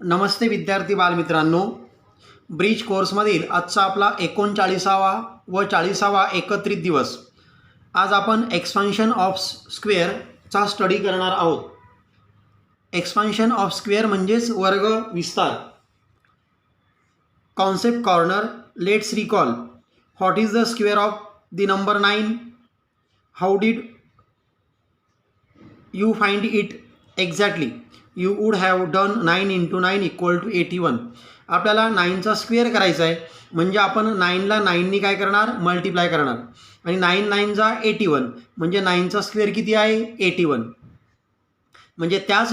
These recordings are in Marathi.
नमस्ते विद्यार्थी बालमित्रांनो, ब्रिज कोर्समधील आजचा आपला 39वा व 40वा एकत्रित दिवस. आज आपण एक्सपान्शन ऑफ स्क्वेअरचा स्टडी करणार आहोत. एक्सपान्शन ऑफ स्क्वेअर म्हणजेच वर्ग विस्तार. Concept corner. Let's recall. What is the square of the number 9? How did you find it exactly? You would have done 9 × 9 = 81. आपल्याला 9चा स्क्वेअर करायचा आहे, म्हणजे आपण 9ला 9नी काय करणार? मल्टिप्लाय करणार. आणि 9 9 जा 81, म्हणजे 9चा स्क्वेअर किती आहे? 81. म्हणजे त्याच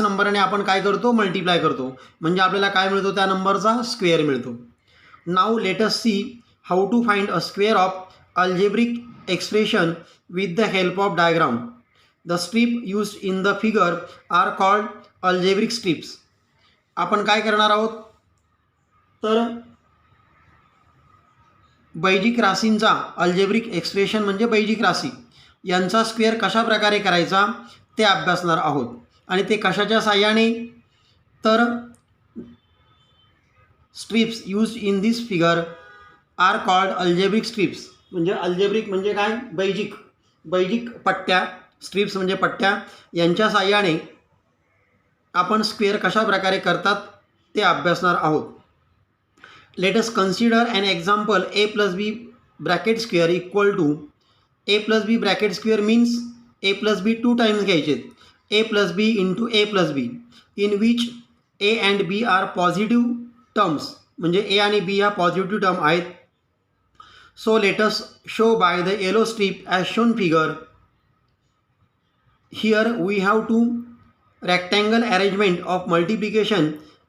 नंबरने आपण काय करतो? मल्टिप्लाय करतो, म्हणजे आपल्याला काय मिळतो? त्या नंबरचा स्क्वेअर मिळतो. Now let us see how to find a square of algebraic expression with the help of diagram. The strip used in the figure are called algebraic strips. आपण काय करणार आहोत? तर बैजिक राशींचा अल्जेब्रिक एक्सप्रेशन म्हणजे बैजिक राशी यांचा स्क्वेअर कशा प्रकारे करायचा ते अभ्यासणार आहोत. आणि ते कशाच्या साहाय्याने? तर strips used in this figure are called algebraic strips. म्हणजे अल्जेब्रिक म्हणजे काय? बैजिक पट्ट्या. स्ट्रिप्स म्हणजे पट्ट्या. यांच्या साहाय्याने आपण स्क्वेअर कशा प्रकारे करतात ते अभ्यासणार आहोत. Let us consider an example. a + b bracket square equal to a + b bracket square means a + b 2 times घ्यायचे. a + b × a + b in which a and b are positive terms. म्हणजे a आणि b ह्या पॉझिटिव्ह टर्म आहेत. So let us show by the yellow strip as shown figure. Here we have two rectangle arrangement of multiplication.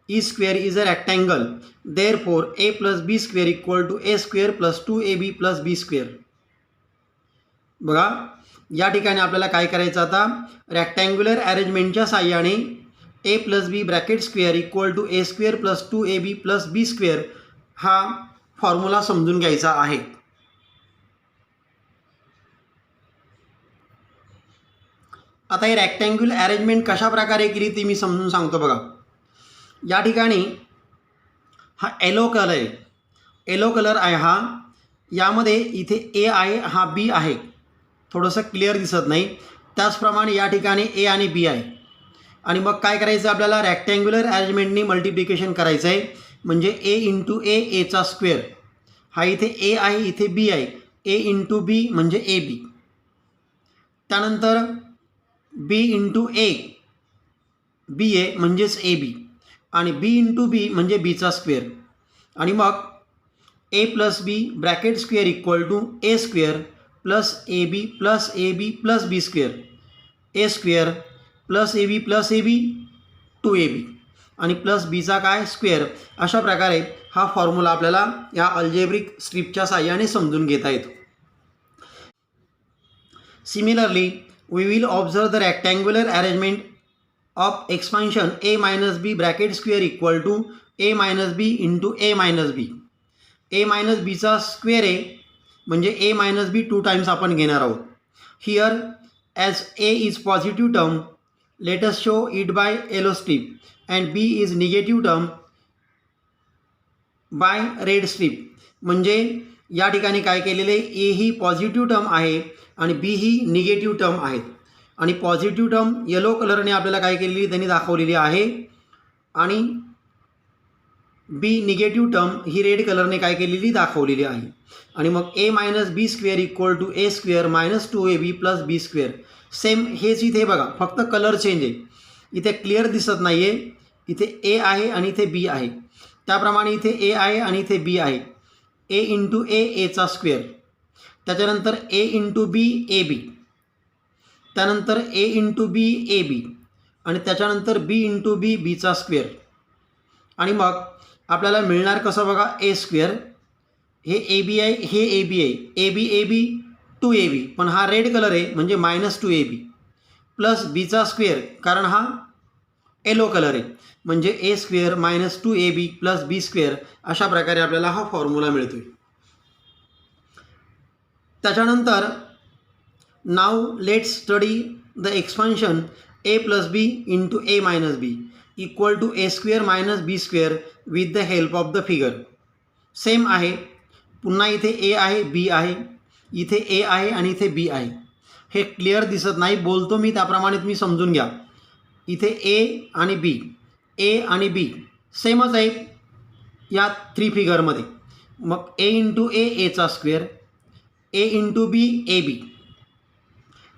Each square is a rectangle. Therefore, a + b square equal to a square + 2ab + b square. बघा, या ठिकाणी आपल्याला काय करायचं आता? रेक्टँग्युलर अरेंजमेंटच्या साहाय्याने a + b bracket square equal to a square + 2ab + b square हा फॉर्म्युला समजून घ्यायचा आहे. आता ही रेक्टँग्युलर अरेंजमेंट कशा प्रकारे केली ती मी समजून सांगतो. बघा, या ठिकाणी हा येलो कलर आहे. येलो कलर आहे हा. यामध्ये इथे ए आहे, हा बी आहे. थोडंसं क्लिअर दिसत नाही. त्याचप्रमाणे या ठिकाणी ए आणि बी आहे. आणि मग काय करायचं? आपल्याला रेक्टँग्युलर अरेंजमेंटनी मल्टिप्लिकेशन करायचं आहे. म्हणजे ए × ए, एचा स्क्वेअर. हा इथे ए आहे, इथे बी आहे. ए × बी म्हणजे ए बी. त्यानंतर बी × ए, बी ए म्हणजेच ए बी. आणि बी × बी म्हणजे बीचा स्क्वेअर. आणि मग a + b bracket square equal to A square + a b + a b + b square. A square + a b + a b 2ab आणि प्लस बीचा काय? स्क्वेअर. अशा प्रकारे हा फॉर्म्युला आपल्याला या अल्जेब्रिक स्ट्रिपच्या साहाय्याने समजून घेता येतो. Similarly we will observe the rectangular arrangement of expansion a minus b bracket square equal to a minus b into a minus b. a minus b चा स्क्वेअर आहे, म्हणजे a minus b 2 टाइम्स आपण घेणार आहोत. Here as a is positive term, let us show it by yellow strip and b is negative term by red strip. म्हणजे या ठिकाणी काय केलेले? ए ही पॉझिटिव्ह टर्म आहे आणि बी ही निगेटिव्ह टर्म आहेत. आणि पॉझिटिव्ह टर्म येलो कलरने आपल्याला काय केलेली? त्यांनी दाखवलेली आहे. आणि बी निगेटिव्ह टर्म ही रेड कलरने काय केलेली? दाखवलेली आहे. आणि मग a - b square equal to a square - 2ab + b square. Same हेच इथे बघा, फक्त कलर चेंज आहे. इथे क्लिअर दिसत नाही आहे. इथे a आहे आणि इथे b आहे. त्याप्रमाणे इथे a आहे आणि इथे b आहे. a × a, एचा स्क्वेअर. त्याच्यानंतर a × b, ए बी. त्यानंतर a × b, ए बी. आणि त्याच्यानंतर b × b, बीचा स्क्वेअर. आणि मग आपल्याला मिळणार कसं? बघा, ए स्क्वेअर. हे ए बी आहे, हे ए बी आहे. ए बी ए बी 2ab, पण हा रेड कलर आहे म्हणजे -2ab प्लस बीचा स्क्वेअर, कारण हा येलो कलर आहे. म्हणजे ए स्क्वेअर - 2ab + बी स्क्वेअर. अशा प्रकारे आपल्याला हा फॉर्म्युला मिळतो. त्याच्यानंतर now let's study the expansion a + b × a - b. Equal to A square minus B square with the help of the figure. Same आहे. पुन्हा इथे ए आहे, बी आहे, इथे ए आहे आणि इथे बी आहे. हे क्लिअर दिसत नाही, बोलतो मी त्याप्रमाणे तुम्ही समजून घ्या. इथे ए आणि बी सेमच आहे या 3 फिगरमध्ये. मग ए इंटू एचा स्क्वेअर, ए इंटू बी ए बी,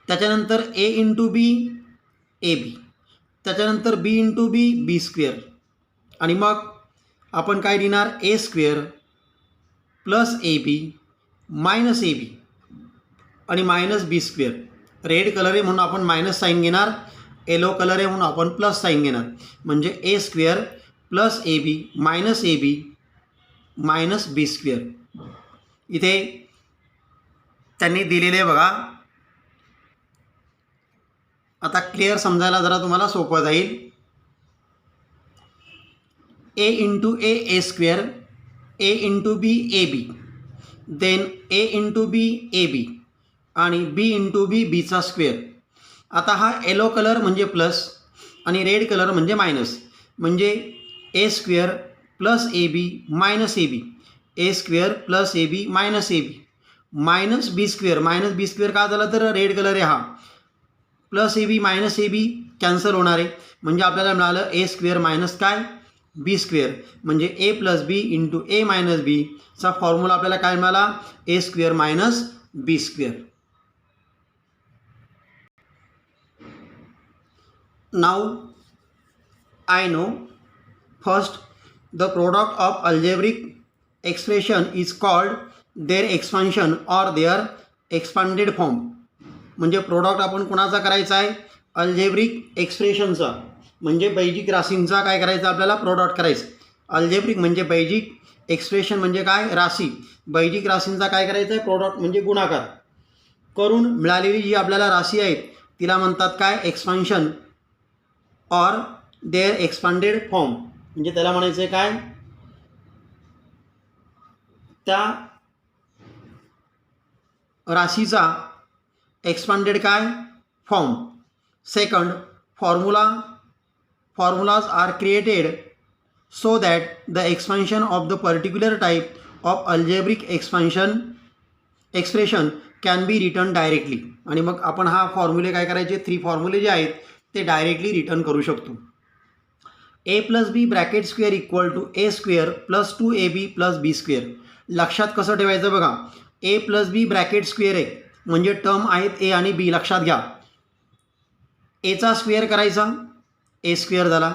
त्याच्यानंतर A into B A B, त्याच्यानंतर बी इंटू बी बी स्क्वेअर, आणि मग आपण काय लिहिणार a square plus a b minus a b आणि मायनस बी स्क्वेअर. रेड कलर आहे म्हणून आपण मायनस साईन घेणार, येलो कलर आहे म्हणून आपण प्लस साईन घेणार. म्हणजे ए square plus a b minus B square. इथे त्यांनी दिलेले बघा. आता क्लिअर समजायला जरा तुम्हाला सोपं जाईल. A into a square, A into B A b, then a into B A b आणि बी इंटू बी बीचा स्क्वेअर. आता हा येलो कलर म्हणजे प्लस आणि रेड कलर म्हणजे मायनस. म्हणजे ए square plus a b minus a b, a square plus a b minus a b, minus B square का झाला तर रेड कलर आहे हा. Plus a b minus a b cancel होणार आहे. म्हणजे आपल्याला मिळालं ए स्क्वेअर मायनस काय बी स्क्वेअर. म्हणजे a plus b into a minus बीचा फॉर्म्युला आपल्याला काय मिळाला a square minus B square. Now I know first the product of algebraic expression is called their expansion or their expanded form. म्हणजे प्रोडक्ट आपण कोणाचा करायचा आहे अल्जेब्रिक एक्सप्रेशनचा, म्हणजे बैजिक राशींचा काय करायचं आपल्याला प्रोडक्ट करायचं. अल्जेब्रिक म्हणजे बैजिक, एक्सप्रेशन म्हणजे काय राशी. बैजिक राशींचा काय करायचं आहे प्रोडक्ट म्हणजे गुणाकार करून मिळालेली जी आपल्याला राशी आहे तिला म्हणतात काय एक्सपान्शन और देअर एक्सपांडेड फॉर्म. म्हणजे त्याला म्हणायचं आहे काय त्या राशीचा एक्सपांडेड काय form. Second formulas are created so that the expansion of the particular type of algebraic expression can be return directly. आणि मग आपण हा फॉर्म्युले काय करायचे 3 फॉर्म्युले जे आहेत ते डायरेक्टली रिटर्न करू शकतो. A plus b bracket square equal to A square plus 2ab plus b square. लक्षात कसं ठेवायचं बघा. A plus b bracket square आहे म्हणजे टर्म आहेत ए आणि बी. लक्षात घ्या एचा स्क्वेअर करायचा ए स्क्वेअर झाला,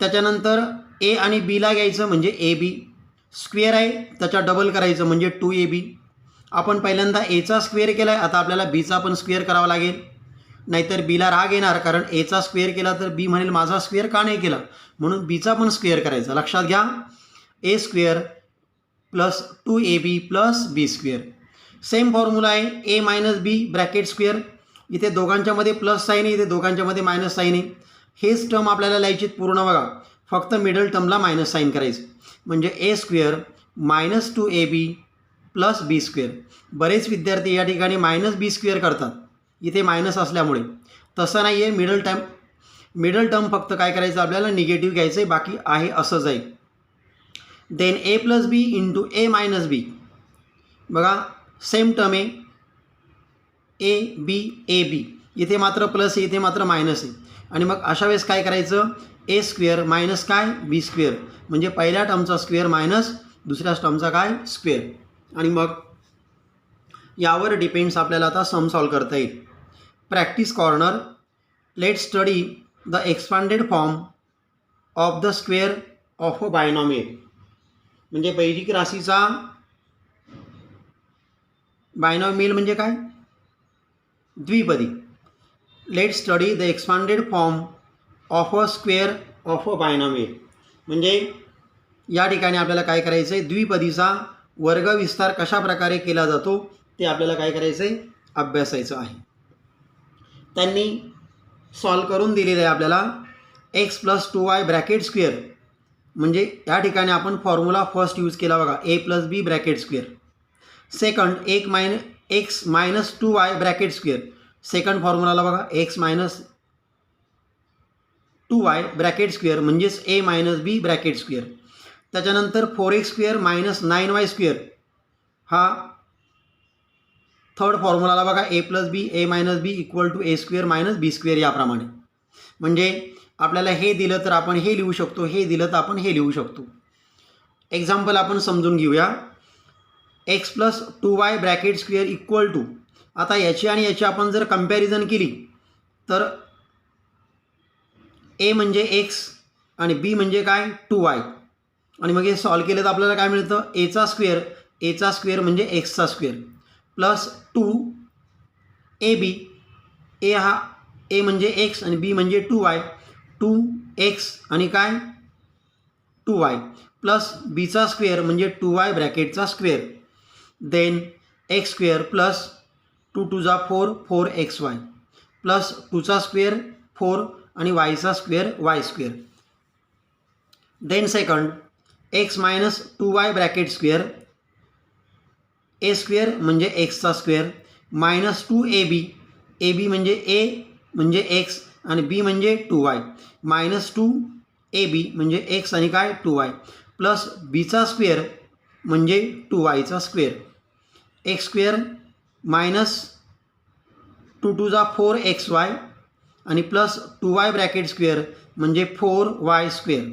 त्याच्यानंतर ए आणि बीला घ्यायचं म्हणजे ए बी, स्क्वेअर आहे त्याचा डबल करायचं म्हणजे 2ab. आपण पहिल्यांदा एचा स्क्वेअर केला आहे, आता आपल्याला बीचा पण स्क्वेअर करावा लागेल. नाहीतर बीला राग येणार, कारण एचा स्क्वेअर केला तर बी म्हणेल माझा स्क्वेअर का नाही केला, म्हणून बीचा पण स्क्वेअर करायचा. लक्षात घ्या ए square plus 2ab plus b square. Same formula आहे ए मायनस बी ब्रॅकेट स्क्वेअर. इथे दोघांच्यामध्ये प्लस साईन आहे, इथे दोघांच्यामध्ये मायनस साईन आहे. हेच टर्म आपल्याला लिहायची पूर्ण बघा, फक्त मिडल टर्मला मायनस साईन करायचं. म्हणजे ए square minus 2ab plus b square. बरेच विद्यार्थी या ठिकाणी मायनस बी स्क्वेअर करतात इथे मायनस असल्यामुळे. तसं नाही आहे. मिडल टर्म फक्त काय करायचं आपल्याला निगेटिव्ह घ्यायचं आहे, बाकी आहे असंच आहे. Then A plus b into a minus बी. बघा सेम टर्म आहे ए बी. इथे मात्र प्लस आहे, इथे मात्र मायनस आहे. आणि मग अशा वेळेस काय करायचं ए स्क्वेअर मायनस काय बी स्क्वेअर. म्हणजे पहिल्या टर्मचा स्क्वेअर मायनस दुसऱ्या टर्मचा काय स्क्वेअर. आणि मग यावर डिपेंड्स आपल्याला आता सम सॉल्व करता येईल. Practice corner. Let study the expanded form of the square of a binomial. म्हणजे बैजिक राशीचा बायनॉमियल म्हणजे काय द्विपदी. Let study the expanded form of a square of a binomial. म्हणजे या ठिकाणी आपल्याला काय करायचं आहे द्विपदीचा वर्गविस्तार कशा प्रकारे केला जातो ते आपल्याला काय करायचं आहे अभ्यासायचं आहे. त्यांनी सॉल्व करून दिलेलं आहे आपल्याला x plus 2y bracket square. म्हणजे या ठिकाणी आपण फॉर्म्युला फर्स्ट यूज केला बघा a plus b bracket square. Second x minus 2y bracket square. Second फॉर्म्युलाला बघा x minus 2y bracket square म्हणजेच a minus b bracket square. त्याच्यानंतर 4x square minus 9y square हा थर्ड फॉर्म्युलाला बघा a plus b a minus b equal to A square minus B square याप्रमाणे. म्हणजे आपल्याला हे दिलं तर आपण हे लिहू शकतो, हे दिलं तर आपण हे लिहू शकतो. एक्झाम्पल आपण समजून घेऊया. x plus 2y bracket square equal to, आता याची आणि याची आपण जर कंपॅरिझन केली तर a म्हणजे x आणि b म्हणजे काय 2y, आणि मग हे सॉल्व केलं तर आपल्याला काय मिळतं एचा स्क्वेअर म्हणजे एक्सचा स्क्वेअर प्लस 2ab, ए हा ए म्हणजे एक्स आणि बी म्हणजे 2y, 2x आणि काय 2y प्लस बीचा स्क्वेअर म्हणजे 2y ब्रॅकेटचा square, then x square plus 2 2 जा 4 4xy प्लस 2चा स्क्वेअर 4 आणि yचा square y square. Then second x minus 2y bracket square, a square म्हणजे एक्सचा स्क्वेअर मायनस 2ab, ab म्हणजे ए म्हणजे एक्स आणि बी म्हणजे 2y मायनस 2ab म्हणजे एक्स आणि काय 2y प्लस बीचा स्क्वेअर म्हणजे 2yचा स्क्वेअर, एक्स स्क्वेअर मायनस 2 2 जा 4xy आणि प्लस 2y ब्रॅकेट स्क्वेअर म्हणजे 4y square.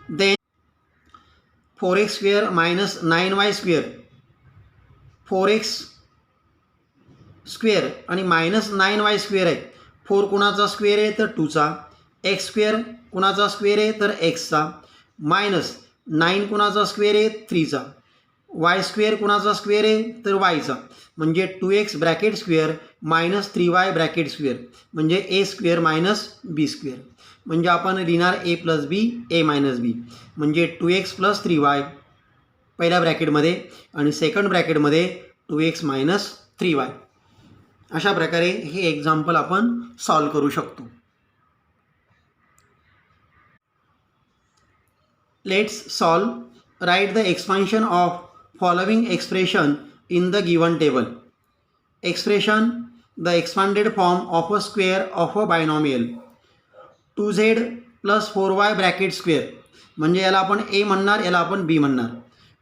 Then 4x square minus 9y square, 4x square आणि मायनस 9y स्क्वेअर आहे. 4 कुणाचा स्क्वेअर आहे तर 2चा, एक्स स्क्वेअर कुणाचा स्क्वेअर आहे तर एक्सचा, मायनस 9 कुणाचा स्क्वेअर आहे 3चा, वाय स्क्वेअर कुणाचा स्क्वेअर आहे तर वायचा म्हणजे 2x bracket square minus 3y bracket square म्हणजे ए स्क्वेअर मायनस बी स्क्वेअर. म्हणजे आपण लिहिणार ए प्लस बी ए मायनस बी म्हणजे 2x प्लस 3y पहिल्या ब्रॅकेटमध्ये आणि सेकंड ब्रॅकेटमध्ये 2x मायनस 3y. अशा प्रकारे हे एक्झाम्पल आपण सॉल्व करू शकतो. Let's solve. Write the expansion of following expression in the given table. Expression the expanded form of a square of a binomial 2z plus 4y bracket square म्हणजे याला आपण ए म्हणणार, याला आपण बी म्हणणार.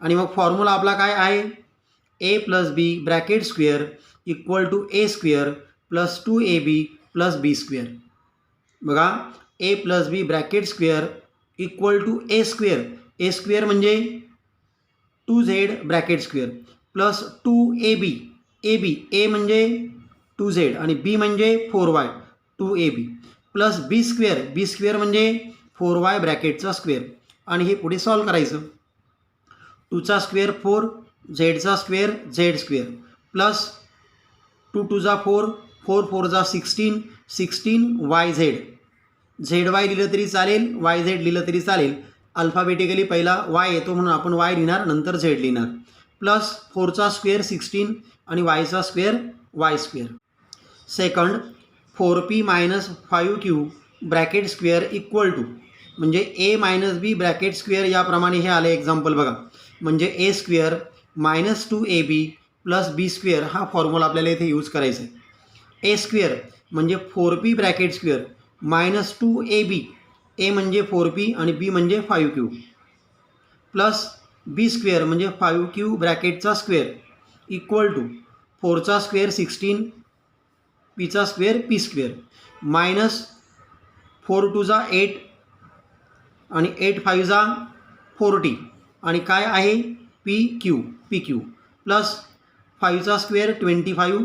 आणि मग फॉर्म्युला आपला काय आहे a plus b bracket square equal to A square plus 2ab plus b square. बघा a plus b bracket square equal to A square म्हणजे 2z bracket square plus 2ab, ए म्हणजे 2z आणि बी म्हणजे 4y 2ab plus b square म्हणजे 4y ब्रॅकेटचा स्क्वेअर. आणि हे पुढे सॉल्व करायचं. 2चा स्क्वेअर 4, झेडचा स्क्वेअर झेड स्क्वेअर प्लस 2 2 जा 4 4 4 जा 16 16 झेड वाय लिहिलं तरी चालेल, वाय झेड लिहिलं तरी चालेल. अल्फाबेटिकली पहिला वाय येतो म्हणून आपण वाय लिहिणार, नंतर झेड लिहिणार. प्लस 4चा स्क्वेअर 16 आणि वायचा square y square. Second 4p minus 5q bracket square equal to म्हणजे a minus b bracket square याप्रमाणे हे आले एक्झाम्पल बघा. म्हणजे ए square minus 2ab plus b square हा फॉर्म्युला आपल्याला इथे यूज करायचा आहे. ए स्क्वेअर म्हणजे 4p bracket square minus 2ab, ए म्हणजे 4p आणि बी म्हणजे 5q प्लस बी स्क्वेअर म्हणजे 5q ब्रॅकेटचा स्क्वेअर इक्वल टू 4चा स्क्वेअर 16 पीचा स्क्वेअर पी स्क्वेअर मायनस 4 2 जा 8 आणि 8 5 जा 40 आणि काय आहे पी क्यू प्लस 5चा स्क्वेअर 25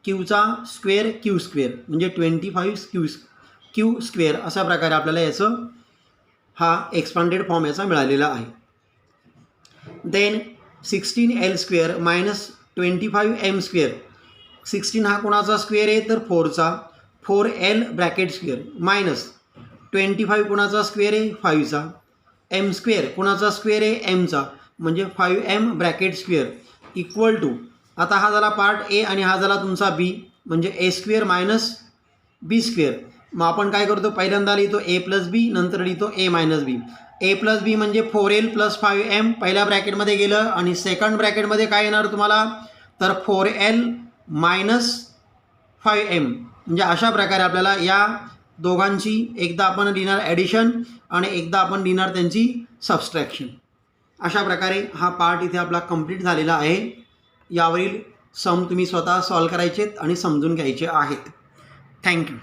क्यूचा स्क्वेअर क्यू स्क्वेअर म्हणजे 25 क्यू स्क्वेअर. अशा प्रकारे आपल्याला याचं हा एक्सपांडेड फॉर्म याचा मिळालेला आहे. Then 16l square minus 25m square. 16 हा कोणाचा स्क्वेअर आहे तर 4चा 4l ब्रॅकेट स्क्वेअर मायनस 25 कोणाचा स्क्वेअर आहे 5चा, एम स्क्वेअर कोणाचा स्क्वेअर आहे एमचा म्हणजे 5m bracket square equal to, आता हा झाला पार्ट ए आणि हा झाला तुमचा बी म्हणजे ए स्क्वेअर मायनस बी स्क्वेअर. मग आपण काय करतो पहिल्यांदा लिहितो ए प्लस बी, नंतर लिहितो ए मायनस बी. ए प्लस बी म्हणजे 4l प्लस 5m पहिल्या ब्रॅकेटमध्ये गेलं आणि सेकंड ब्रॅकेटमध्ये काय येणार तुम्हाला तर 4l मायनस 5m. म्हणजे अशा प्रकारे आपल्याला या दोघांची एकदा आपण लिहिणार ॲडिशन आणि एकदा आपण लिहिणार त्यांची सबस्ट्रॅक्शन. अशा प्रकारे हा पार्ट इथे आपला कंप्लीट झालेला आहे. यावरील सम तुम्ही स्वतः सॉल्व करायचे आणि समजून घ्यायचे आहेत. थँक्यू.